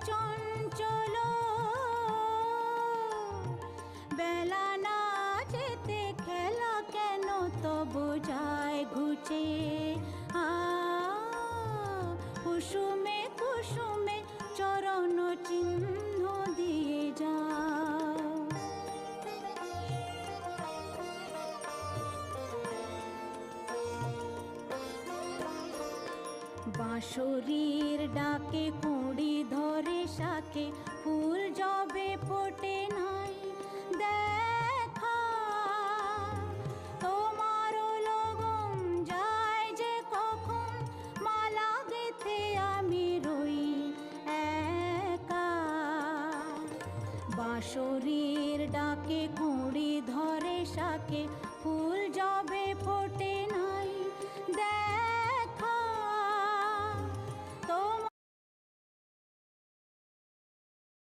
চঞ্চল বেলা না যেতে খেলা কেন তবু যায় ঘুচে কুসুমে কুসুমে চরণ চিহ্ন দিয়ে যাও। বাঁশরীর ডাকে কুঁড়ি ধরে শাকে ফুল জবে ফোটে নাই দেখা তোমার লগন যায় যে কখন মালা গেথে আমি রই একা। বাঁশরীর ডাকে কুঁড়ি ধরে শাকে